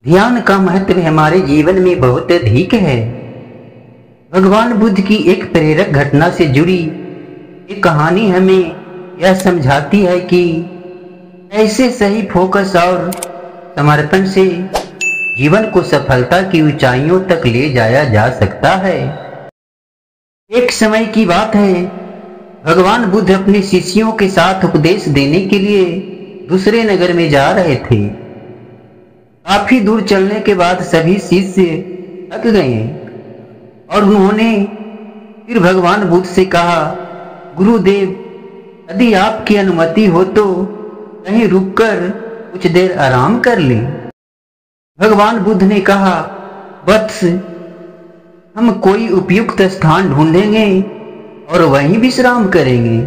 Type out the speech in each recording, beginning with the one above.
ध्यान का महत्व हमारे जीवन में बहुत अधिक है। भगवान बुद्ध की एक प्रेरक घटना से जुड़ी एक कहानी हमें यह समझाती है कि ऐसे सही फोकस और समर्पण से जीवन को सफलता की ऊंचाइयों तक ले जाया जा सकता है। एक समय की बात है, भगवान बुद्ध अपने शिष्यों के साथ उपदेश देने के लिए दूसरे नगर में जा रहे थे। काफी दूर चलने के बाद सभी शिष्य थक गए और उन्होंने फिर भगवान बुद्ध से कहा, गुरुदेव, यदि आपकी अनुमति हो तो कहीं रुककर कुछ देर आराम कर लें। भगवान बुद्ध ने कहा, वत्स, हम कोई उपयुक्त स्थान ढूंढेंगे और वहीं विश्राम करेंगे।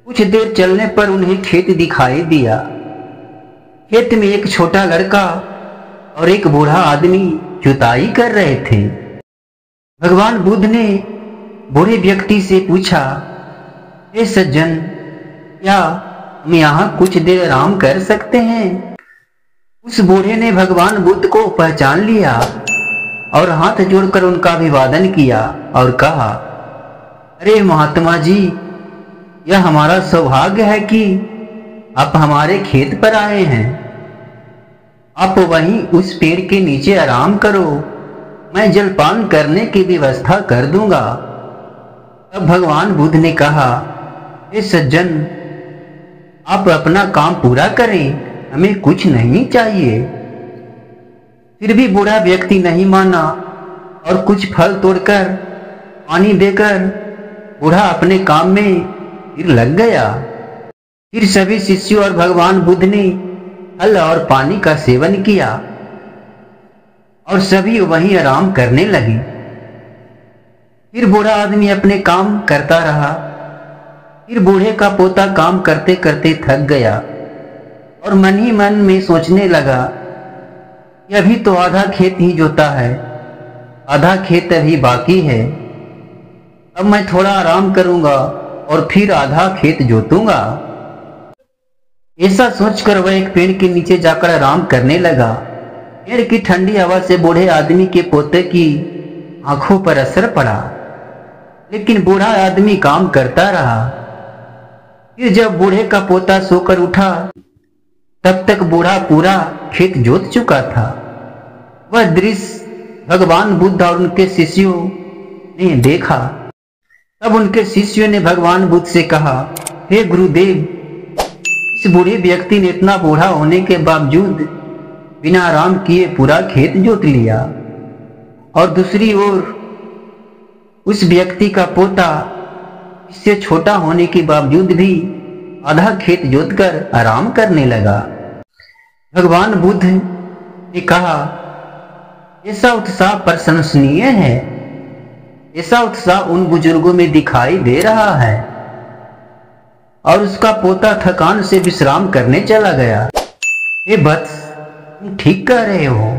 कुछ देर चलने पर उन्हें खेत दिखाई दिया। खेत में एक छोटा लड़का और एक बूढ़ा आदमी जुताई कर रहे थे। भगवान बुद्ध ने बूढ़े व्यक्ति से पूछा, हे सज्जन, क्या हम यहाँ कुछ देर आराम कर सकते हैं? उस बूढ़े ने भगवान बुद्ध को पहचान लिया और हाथ जोड़कर उनका अभिवादन किया और कहा, अरे महात्मा जी, यह हमारा सौभाग्य है कि आप हमारे खेत पर आए हैं। आप वहीं उस पेड़ के नीचे आराम करो, मैं जलपान करने की व्यवस्था कर दूंगा। तब भगवान बुद्ध ने कहा, हे सज्जन, आप अपना काम पूरा करें, हमें कुछ नहीं चाहिए। फिर भी बूढ़ा व्यक्ति नहीं माना और कुछ फल तोड़कर पानी देकर बूढ़ा अपने काम में फिर लग गया। फिर सभी शिष्यों और भगवान बुद्ध ने फल और पानी का सेवन किया और सभी वहीं आराम करने लगे। फिर बूढ़ा आदमी अपने काम करता रहा। फिर बूढ़े का पोता काम करते करते थक गया और मन ही मन में सोचने लगा, यह भी तो आधा खेत ही जोता है, आधा खेत अभी बाकी है। अब मैं थोड़ा आराम करूंगा और फिर आधा खेत जोतूंगा। ऐसा सोचकर वह एक पेड़ के नीचे जाकर आराम करने लगा। पेड़ की ठंडी हवा से बूढ़े आदमी के पोते की आंखों पर असर पड़ा, लेकिन बूढ़ा आदमी काम करता रहा। फिर जब बूढ़े का पोता सोकर उठा, तब तक बूढ़ा पूरा खेत जोत चुका था। वह दृश्य भगवान बुद्ध और उनके शिष्यों ने देखा। तब उनके शिष्यों ने भगवान बुद्ध से कहा, हे गुरुदेव, इस बूढ़े व्यक्ति ने इतना बूढ़ा होने के बावजूद बिना आराम किए पूरा खेत जोत लिया, और दूसरी ओर उस व्यक्ति का पोता इससे छोटा होने के बावजूद भी आधा खेत जोतकर आराम करने लगा। भगवान बुद्ध ने कहा, ऐसा उत्साह प्रशंसनीय है। ऐसा उत्साह उन बुजुर्गों में दिखाई दे रहा है। और उसका पोता थकान से विश्राम करने चला गया। हे वत्स, तुम ठीक कह रहे हो,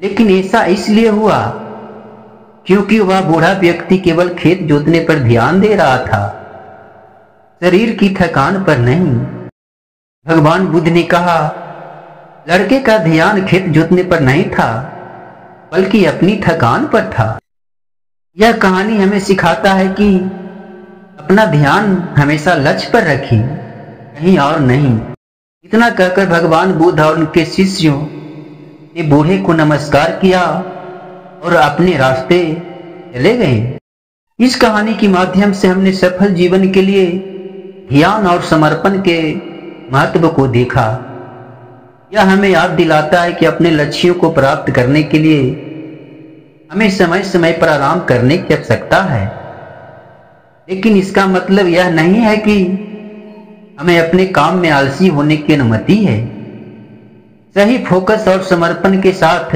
लेकिन ऐसा इसलिए हुआ क्योंकि वह बूढ़ा व्यक्ति केवल खेत जोतने पर ध्यान दे रहा था, शरीर की थकान पर नहीं। भगवान बुद्ध ने कहा, लड़के का ध्यान खेत जोतने पर नहीं था, बल्कि अपनी थकान पर था। यह कहानी हमें सिखाता है कि अपना ध्यान हमेशा लक्ष्य पर रखें, कहीं और नहीं। इतना कहकर भगवान बुद्ध और उनके शिष्यों ने बूढ़े को नमस्कार किया और अपने रास्ते चले गए। इस कहानी के माध्यम से हमने सफल जीवन के लिए ध्यान और समर्पण के महत्व को देखा। यह हमें याद दिलाता है कि अपने लक्ष्यों को प्राप्त करने के लिए हमें समय समय पर आराम करने की आवश्यकता है, लेकिन इसका मतलब यह नहीं है कि हमें अपने काम में आलसी होने की अनुमति है। सही फोकस और समर्पण के साथ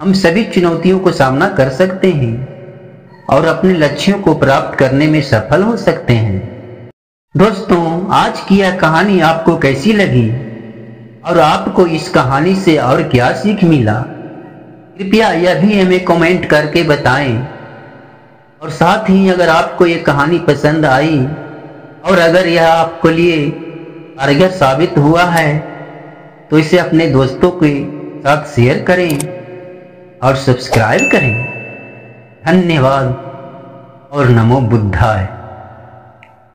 हम सभी चुनौतियों को सामना कर सकते हैं और अपने लक्ष्यों को प्राप्त करने में सफल हो सकते हैं। दोस्तों, आज की यह कहानी आपको कैसी लगी और आपको इस कहानी से और क्या सीख मिला? कृपया यह भी हमें कमेंट करके बताएं। और साथ ही अगर आपको ये कहानी पसंद आई और अगर यह आपके लिए कारगर साबित हुआ है तो इसे अपने दोस्तों के साथ शेयर करें और सब्सक्राइब करें। धन्यवाद और नमो बुद्धाय।